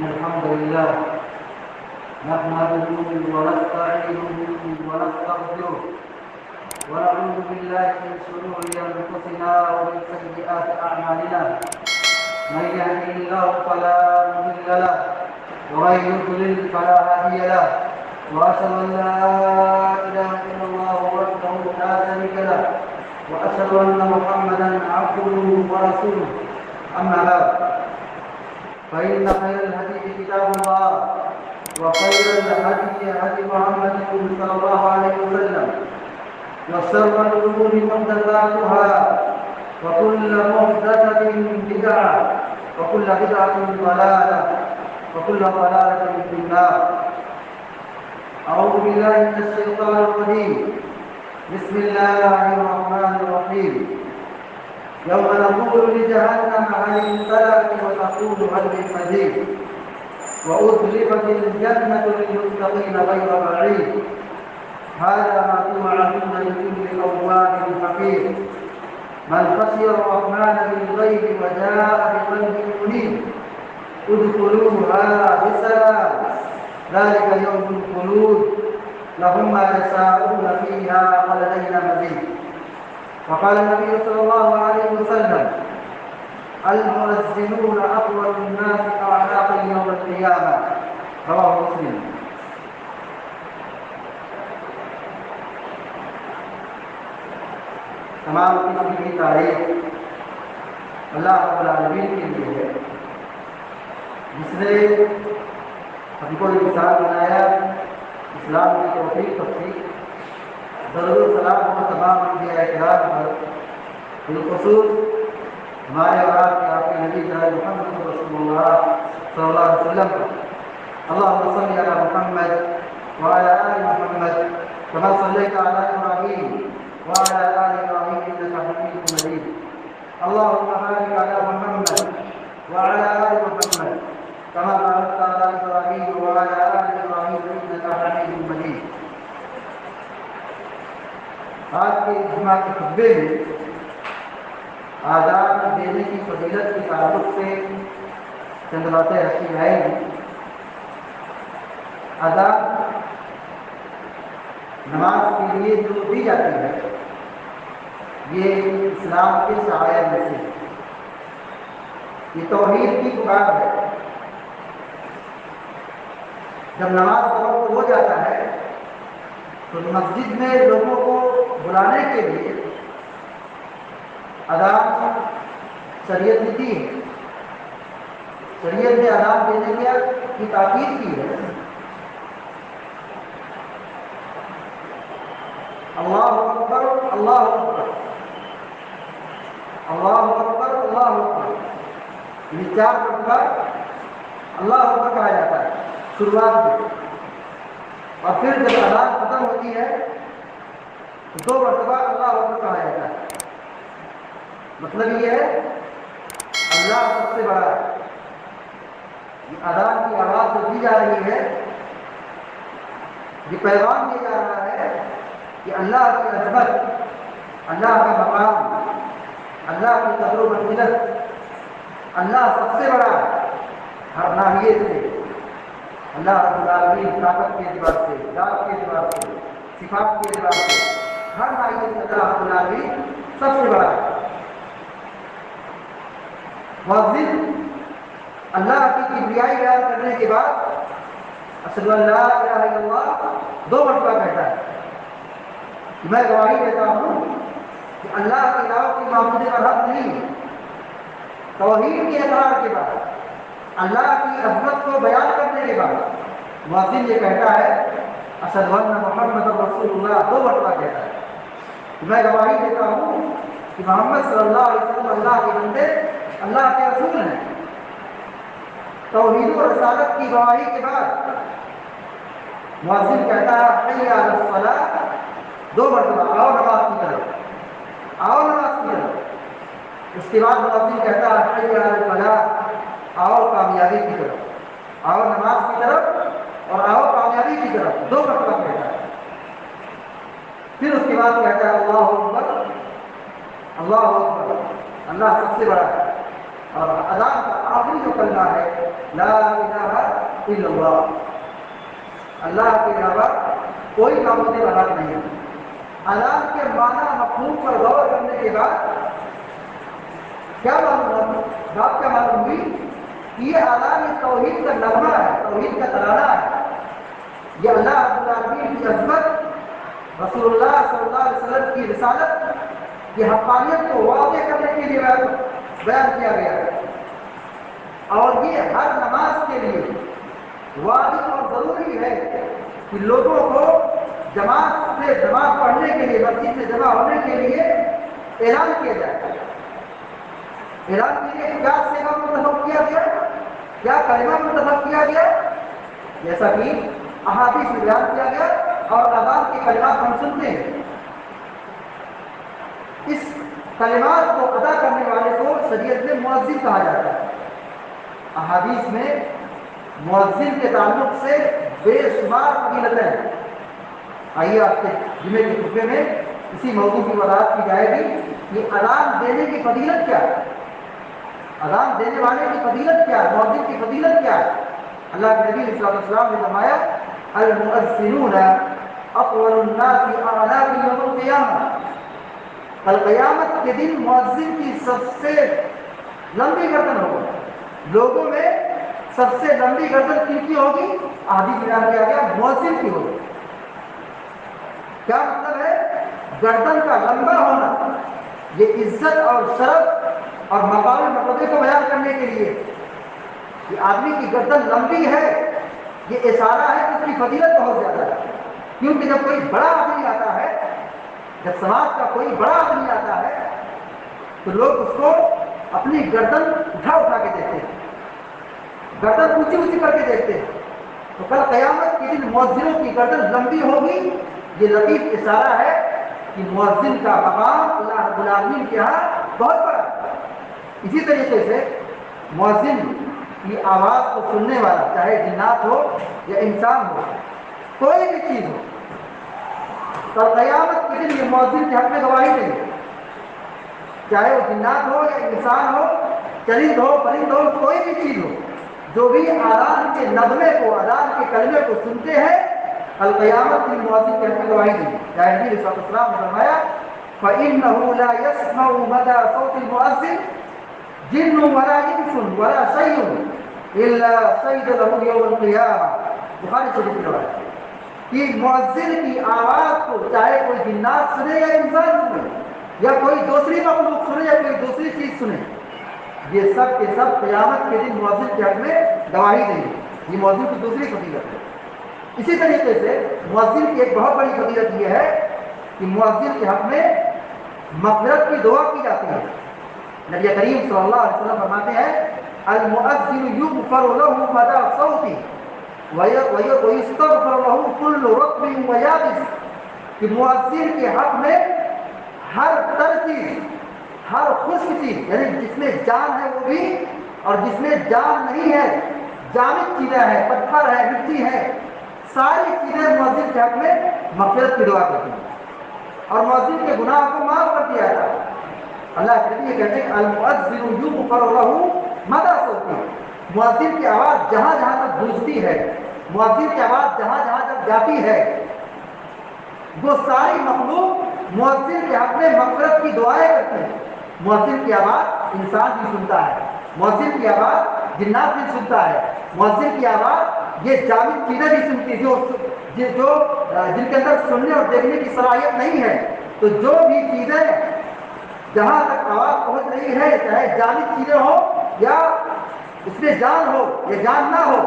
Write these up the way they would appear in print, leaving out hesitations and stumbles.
الحمد لله نحمده ونستعينه ونستغفره ونعوذ بالله من شرور أنفسنا ومن سيئات أعمالنا من يهده الله فلا مضل له ومن يضلل فلا هادي له وأشهد أن لا إله إلا الله وحده لا شريك له وأشهد أن محمدا عبده ورسوله أما بعد فإن خير الحديث كتاب الله وخير الهدي هدي محمد صلى الله عليه وسلم وشر الأمور محدثاتها وكل محدثة بدعة وكل بدعة ضلالة وكل ضلالة في النار. أعوذ بالله من الشيطان الرجيم. بسم الله الرحمن الرحيم. يوم نقول لجهنم هل امتلأت وتقول هل من مزيد وأزلفت الجنة للمتقين غير بعيد هذا ما توعدون لكل أواب حفيظ من خشي الرحمن بالغيب وجاء بقلب منيب ادخلوها بسلام ذلك يوم الخلود لهم ما يشاءون فيها ولدينا مزيد. وقال النبي صلى الله عليه وسلم المؤذنون أطول الناس أعناقا يوم القيامة رواه مسلم. تمام قسم کی تعریف اللہ رب العالمین کے لیے ہے جس نے ہم کو انسان بنایا، اسلام کی توفیق بخشی، درود و سلام ہو تمام انبیاء کرام پر، بالخصوص ہمارے اور آپ کے نبی جناب محمد رسول اللہ صلی اللہ علیہ وسلم پر. اللهم صل على محمد وعلى آل محمد كما صليت على إبراهيم وعلى آل إبراهيم إنك حميد مجيد. اللهم بارك على محمد وعلى آل محمد كما باركت على إبراهيم وعلى آل إبراهيم إنك حميد مجيد. آج کے اجتماع کے خطبے میں آزاد دینے کی فضیلت کے تعلق سے چند باتیں رکھی جائیں گی. آزاد نماز کے لیے جو دی جاتی ہے یہ اسلام کے شعائر میں سے یہ توحید کی پکار ہے. جب نماز کا وقت ہو جاتا ہے تو مسجد میں لوگوں کو بلانے کے لیے اذان شریعت نے دی ہے. شریعت نے اذان دینے کی تاکید کی ہے. اللہ اکبر اللہ اکبر اللہ اکبر اللہ اکبر، یہ 4 مرتبہ اللہ اکبر کہا جاتا ہے شروعات میں، اور پھر جب اذان ختم ہوتی ہے تو 2 مرتبہ اللہ اکبر کہا جاتا ہے. مطلب یہ ہے اللہ سب سے بڑا ہے. یہ اذان کی آواز جو دی جا رہی ہے یہ پیغام دیا جا رہا ہے کہ اللہ کی عظمت، اللہ کا مقام، اللہ کی قدر و منزلت، اللہ سب سے بڑا ہے ہر ناحیے سے. اللہ رب العالمین طاقت کے اعتبار سے، ذات کے اعتبار سے، صفات کے اعتبار سے ہر ناحیے سے اللہ رب العالمین سب سے بڑا ہے. مؤذن اللہ کی کبریائی بیان کرنے کے بعد اشہد ان لا الہ الا اللہ 2 مرتبہ کہتا ہے کہ میں گواہی دیتا ہوں کہ اللہ کے علاوہ کوئی معبود برحق نہیں ہے. توحید کے اقرار کے بعد، اللہ کی عظمت کو بیان کرنے کے بعد مؤذن یہ کہتا ہے اشہد ان محمد رسول اللہ 2 مرتبہ کہتا ہے کہ میں گواہی دیتا ہوں کہ محمد صلی اللہ علیہ وسلم اللہ کے بندے، اللہ کے رسول ہیں. توحید و رسالت کی گواہی کے بعد مؤذن کہتا ہے حی علی الصلاۃ 2 مرتبہ، آؤ نماز کی طرف، آؤ نماز کی طرف. اس کے بعد مؤذن کہتا ہے حی علی الفلاح، آؤ کامیابی کی طرف، آؤ نماز کی طرف اور آؤ کامیابی کی طرف 2 مرتبہ کہتا ہے. پھر اس کے بعد کہتا ہے اللہ اکبر اللہ اکبر، اللہ سب سے بڑا ہے. اور اذان کا آخری جو کلمہ ہے لا الہ الا اللہ، اللہ کے علاوہ کوئی معبود برحق نہیں ہے۔ اذان کے معنی مفہوم پر غور کرنے کے بعد کیا معلوم بات کیا معلوم ہوئی کہ یہ اذان توحید کا نغمہ ہے، توحید کا ترانہ ہے۔ یہ اللہ رب العالمین کی عظمت، رسول اللہ صلی اللہ علیہ وسلم کی رسالت، یہ حقانیت کو واضح کرنے کے لیے بیان کیا گیا ہے، اور یہ ہر نماز کے لیے واجب اور ضروری ہے کہ لوگوں کو جماعت سے جماعت پڑھنے کے لیے، مسجد میں جمع ہونے کے لیے اعلان کیا جائے۔ اعلان کے لیے کیا صیغہ منتخب کیا گیا، کیا کلمہ منتخب کیا گیا، جیسا کہ احادیث میں بیان کیا گیا، اور اذان کے کلمات ہم سنتے ہیں۔ اس کلمات کو ادا کرنے والے کو شریعت میں مؤذن کہا جاتا ہے۔ احادیث میں مؤذن کے تعلق سے بے شمار فضیلتیں ہیں۔ آئیے آپ کے جمعے کے خطبے میں اسی موضوع کی وضاحت کی جائے گی کہ اذان دینے کی فضیلت کیا ہے، اذان دینے والے کی فضیلت کیا ہے، مؤذن کی فضیلت کیا ہے۔ اللہ کے نبی صلی اللہ علیہ وسلم نے فرمایا المؤذنون اطول الناس اعناقا یوم القیامہ، کل قیامت کے دن مؤذن کی سب سے لمبی گردن ہوگی، لوگوں میں سب سے لمبی گردن کن کی ہوگی؟ حدیث بیان کیا گیا مؤذن کی ہوگی۔ کیا مطلب ہے؟ گردن کا لمبا ہونا یہ عزت اور شرف اور مقام مرتبے کو بیان کرنے کے لیے کہ آدمی کی گردن لمبی ہے، یہ اشارہ ہے کہ اس کی فضیلت بہت زیادہ ہے۔ کیونکہ جب کوئی بڑا آدمی آتا ہے، جب سماج کا کوئی بڑا آدمی آتا ہے تو لوگ اس کو اپنی گردن اٹھا اٹھا کے دیکھتے ہیں، گردن اونچی اونچی کر کے دیکھتے ہیں۔ تو کل قیامت کے دن مؤذنوں کی گردن لمبی ہوگی، یہ لطیف اشارہ ہے کہ مؤذن کا مقام اللہ رب العالمین کے یہاں بہت بڑا ہے۔ اسی طریقے سے مؤذن کی آواز کو سننے والا، چاہے جنات ہو یا انسان ہو، کوئی بھی چیز ہو، کل قیامت کے دن یہ مؤذن کے حق میں گواہی دیں گے، چاہے وہ جنات ہو یا انسان ہو، چرند ہو پرند ہو، کوئی بھی چیز ہو، جو بھی اذان کے نغمے کو، اذان کے کلمے کو سنتے ہیں، کل قیامت کے مؤذن کے حق میں گواہی دیں گے۔ چاہے نبی صلی اللہ علیہ وسلم نے فرمایا فَإِنَّهُ لَا يَسْمَعُ مَدَى صَوْتِ الْمُؤَذِّنِ جِنٌّ وَلَا إِنسٌ وَلَا شَيْءٌ إِلَّا شَهِدَ لَهُ يَوْمَ الْقِيَامَةِ، بخاری شریف کی روایت کہ مؤذن کی آواز کو چاہے کوئی جنات سنے یا انسان سنے یا کوئی دوسری مخلوق سنے یا کوئی دوسری چیز سنے، یہ سب کے سب قیامت کے دن مؤذن کے حق میں گواہی دیں گے۔ یہ مؤذن کی دوسری فضیلت ہے۔ اسی طریقے سے مؤذن کی ایک بہت بڑی فضیلت یہ ہے کہ مؤذن کے حق میں مغفرت کی دعا کی جاتی ہے۔ نبی کریم صلی اللہ علیہ وسلم فرماتے ہیں المؤذن یغفر له مدى صوته ویستغفر له كل رطب ویابس، کہ مؤذن کے حق میں ہر تر چیز، ہر خشک چیز، یعنی جس میں جان ہے وہ بھی اور جس میں جان نہیں ہے، جامد چیزیں ہیں، پتھر ہے، مٹی ہے، ساری چیزیں مؤذن کے حق میں مغفرت کی دعا کرتی ہیں اور مؤذن کے گناہ کو معاف کر دیا جاتا ہے۔ اللہ کے نبی یہ کہتے ہیں المؤذن یغفر له مدى صوته، مؤذن کی آواز جہاں جہاں تک گونجتی ہے، مؤذن کی آواز جہاں جہاں تک جاتی ہے، وہ ساری مخلوق مؤذن کے حق میں مغفرت کی دعائیں کرتے ہیں۔ مؤذن کی آواز انسان بھی سنتا ہے، مؤذن کی آواز جنات بھی سنتا ہے، مؤذن کی آواز یہ جامد چیزیں بھی سنتی ہیں جو جن کے اندر سننے اور دیکھنے کی صلاحیت نہیں ہے۔ تو جو بھی چیزیں جہاں تک آواز پہنچ رہی ہے، چاہے جامد چیزیں ہو یا اس میں جان ہو یا جان نہ ہو،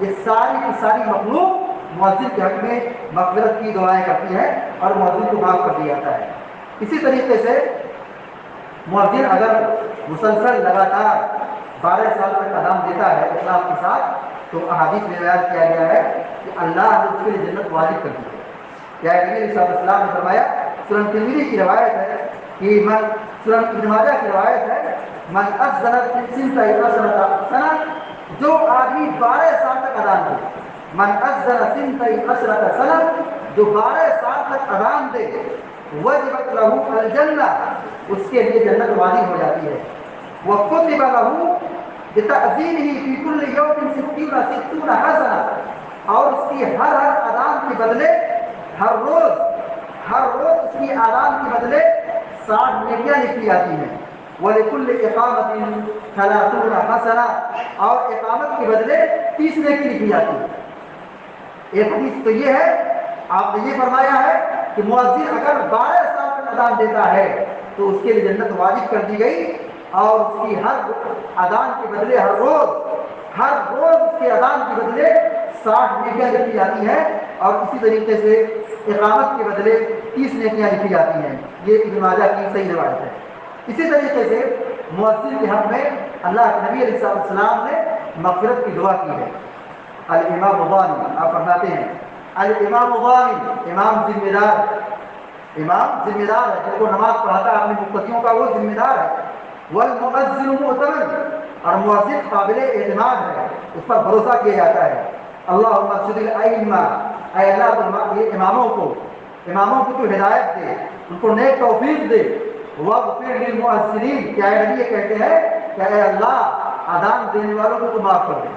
یہ ساری کی ساری مخلوق مؤذن کے حق میں مغفرت کی دعائیں کرتی ہے اور مؤذن کو معاف کر دیا جاتا ہے۔ اسی طریقے سے مؤذن اگر مسلسل لگاتار 12 سال تک اذان دیتا ہے اخلاص کے ساتھ، تو احادیث میں بیان کیا گیا ہے کہ اللہ نے اس کے لیے جنت واجب کر دی ہے۔ کیا نبی صلی اللہ علیہ وسلم نے فرمایا، سنن ترمذی کی روایت ہے کہ سنن ابن ماجہ کی روایت ہے من اذن سنتي عشرة سنة، جو آدمی 12 سال تک اذان دے، من اذن سنتي عشرة سنة، جو 12 سال تک اذان دے، وجبت له الجنہ، اس کے لیے جنت واجب ہو جاتی ہے۔ وکتب له بتأذینہ فی کل یوم ستون حسنہ، اور اس کی ہر اذان کے بدلے ہر روز اس کی اذان کے بدلے 60 نیکیاں لکھی جاتی ہیں۔ وَلِكُلِّ إِقَامَةٍ 30 حسنہ، اور اقامت کے بدلے 30 نیکی لکھی جاتی ہے۔ ایک حدیث تو یہ ہے، آپ نے یہ فرمایا ہے کہ مؤذن اگر 12 سال تک اذان دیتا ہے تو اس کے لیے جنت واجب کر دی گئی، اور اس کی ہر اذان کے بدلے ہر روز اس کے اذان کے بدلے 60 نیکیاں لکھی جاتی ہیں، اور اسی طریقے سے اقامت کے بدلے 30 نیکیاں لکھی جاتی ہیں۔ یہ ابن ماجہ کی صحیح روایت ہے۔ اسی طریقے سے مؤذن کے حق میں اللہ کے نبی علیہ السلام نے مغفرت کی دعا کی ہے۔ الامام الغانی آپ فرماتے ہیں، الامام الغانی، امام ذمہ دار ہے، جن کو نماز پڑھاتا ہے اپنے مقتدیوں کا وہ ذمہ دار ہے۔ والمؤذن مؤتمن، اور مؤذن قابل اعتماد ہے، اس پر بھروسہ کیا جاتا ہے۔ اللہم ارشد الائمہ، اے اللہ تو یہ اماموں کو تو ہدایت دے، ان کو نیک توفیق دے۔ واغفر للمؤذنین، کیا نبی یہ کہتے ہیں کہ اے اللہ اذان دینے والوں کو تو معاف کر دے۔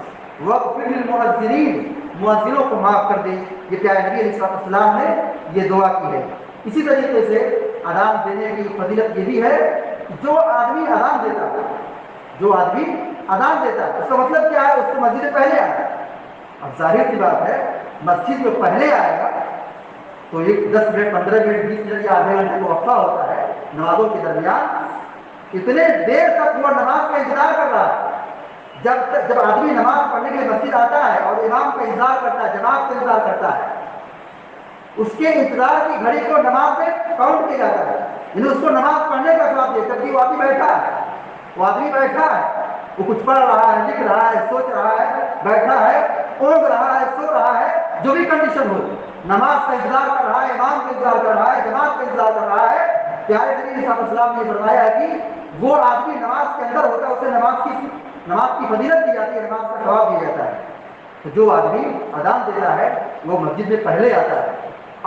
واغفر للمؤذنین، مؤذنوں کو معاف کر دے۔ یہ پیارے نبی علیہ السلام نے یہ دعا کی ہے۔ اسی طریقے سے اذان دینے کی فضیلت یہ بھی ہے کہ جو آدمی اذان دیتا ہے اس کا مطلب کیا ہے؟ اس کو مسجد میں پہلے آئے گا۔ اب ظاہر سی بات ہے، مسجد میں پہلے آئے گا تو ایک 10 منٹ 15 منٹ 20 منٹ یا آدھے گھنٹے کو وقفہ ہوتا ہے نمازوں کے درمیان، اتنے دیر تک وہ نماز کا انتظار کر رہا ہے۔ جب آدمی نماز پڑھنے کے لیے مسجد آتا ہے اور امام کا انتظار کرتا ہے، جماعت کا انتظار کرتا ہے، اس کے انتظار کی گھڑی کو نماز میں کاؤنٹ کیا جاتا ہے، یعنی اس کو نماز پڑھنے کا ثواب دیا، جبکہ وہ آدمی بیٹھا ہے، وہ کچھ پڑھ رہا ہے، لکھ رہا ہے، سوچ رہا ہے، بیٹھا ہے، اونگ رہا ہے، سو رہا ہے، جو بھی کنڈیشن ہو، نماز کا انتظار کر رہا ہے، امام کا انتظار کر رہا ہے، جماعت کا انتظار کر رہا ہے۔ پیارے نبی علیہ السلام نے فرمایا ہے کہ وہ آدمی نماز کے اندر ہوتا ہے، اسے نماز کی فضیلت دی جاتی ہے، نماز کا ثواب دیا جاتا ہے۔ تو جو آدمی اذان دیتا ہے وہ مسجد میں پہلے آتا ہے،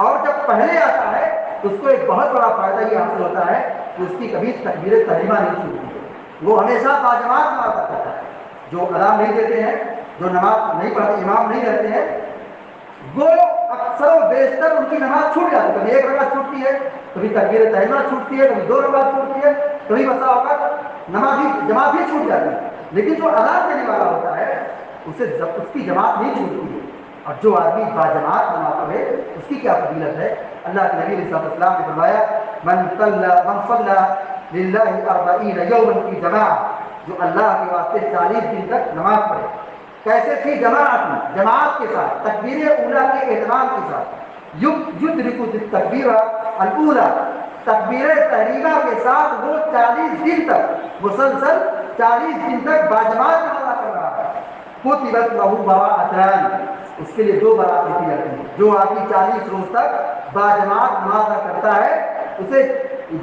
اور جب پہلے آتا ہے تو اس کو ایک بہت بڑا فائدہ یہ حاصل ہوتا ہے کہ اس کی کبھی تکبیر تحریمہ نہیں چھوٹتی ہے، وہ ہمیشہ باجماعت نماز ادا کرتا ہے۔ جو اذان نہیں دیتے ہیں، جو نماز نہیں پڑھتے، امام نہیں رہتے ہیں، وہ اکثر و بیشتر ان کی نماز چھوٹ جاتی ہے، کبھی ایک رکعت چھوٹتی ہے، کبھی تکبیر تحریمہ چھوٹتی ہے، کبھی 2 رکعت چھوٹتی ہے، کبھی بسا اوقات جماعت بھی چھوٹ جاتی ہے۔ لیکن جو اذان دینے والا ہوتا ہے اس کی جماعت نہیں چھوٹتی ہے، اور جو آدمی باجماعت نماز پڑھے اس کی کیا فضیلت ہے۔ اللہ کے نبی علیہ السلام نے فرمایا من صلی للہ 40 یوما فی جماعہ، جو اللہ کے واسطے 40 دن تک نماز پڑھے، کیسے تھی؟ جماعت کے ساتھ، تکبیر اولیٰ کے اہتمام کے ساتھ، یدرک التکبیر الاولیٰ، تکبیر تحریمہ کے ساتھ وہ 40 دن تک مسلسل 40 دن تک باجماعت نماز کر رہا ہے۔ کتبت لہ براءتان، اس کے لیے 2 برات لکھی جاتی ہیں۔ جو آدمی 40 روز تک باجماعت نماز کرتا ہے اسے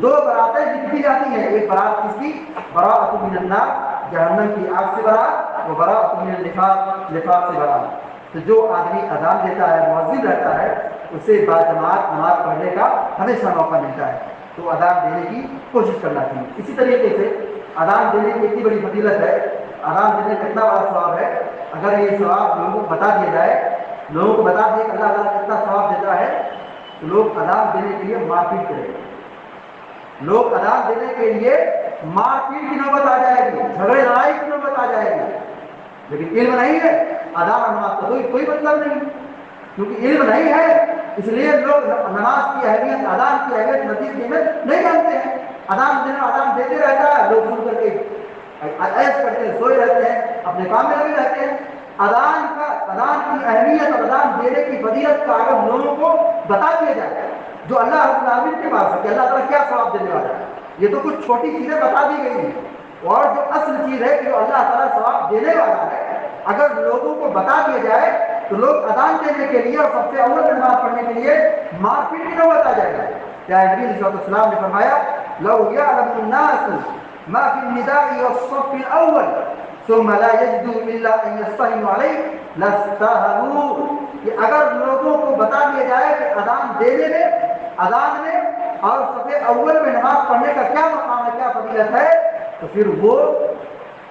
2 براتیں لکھی جاتی ہیں۔ ایک برات کس کی؟ براءۃ من النار، جہنم کی آگ سے برات، وہ براءۃ من النفاق سے برات۔ تو جو آدمی اذان دیتا ہے، مؤذن رہتا ہے، اسے باجماعت نماز پڑھنے کا ہمیشہ موقع ملتا ہے، تو اذان دینے کی کوشش کرنا چاہیے۔ اسی طریقے سے اذان دینے کی اتنی بڑی فضیلت ہے، اذان دینے کا اتنا بڑا ثواب ہے، اگر یہ ثواب لوگوں کو بتا دیا جائے، لوگوں کو بتا دیا کہ اللہ تعالیٰ کتنا ثواب دیتا ہے، تو لوگ اذان دینے کے لیے مار پیٹ کریں گے، لوگ اذان دینے کے لیے مار پیٹ کی نوبت آ جائے گی، جھگڑے لڑائی کی نوبت آ جائے گی۔ لیکن علم نہیں ہے، اذان اور نماز کا کوئی مطلب نہیں، کیونکہ علم نہیں ہے، اس لیے لوگ نماز کی اہمیت، اذان کی اہمیت، مسجد کی اہمیت نہیں جانتے ہیں۔ اذان دیتے رہتا ہے، لوگ سن کر کے ایش کرتے ہیں، سوئے رہتے ہیں، اپنے کام میں لگے رہتے ہیں۔ اذان کی اہمیت اور اذان دینے کی فضیلت کا اگر لوگوں کو بتا دیا جائے، جو اللہ رب العالمین کے پاس ہے کہ اللہ تعالیٰ کیا ثواب دینے والا ہے، یہ تو کچھ چھوٹی چیزیں بتا دی گئی ہیں، اور جو اصل چیز ہے کہ جو اللہ تعالیٰ ثواب دینے والا ہے، اگر لوگوں کو بتا دیا جائے تو لوگ اذان دینے کے لیے اور سب سے اول نماز پڑھنے کے لیے مار پیٹ کی نوبت آ جائے گا۔ کیا نبی علیہ السلام نے فرمایا لو یعلم الناس ما فی النداء والصف الاول ثم لا یجدوا الا ان یستهموا علیہ لاستهموا، کہ اگر لوگوں کو بتا دیا جائے کہ اذان دینے میں، اذان میں اور صف اول میں نماز پڑھنے کا کیا مقام ہے، کیا فضیلت ہے، تو پھر وہ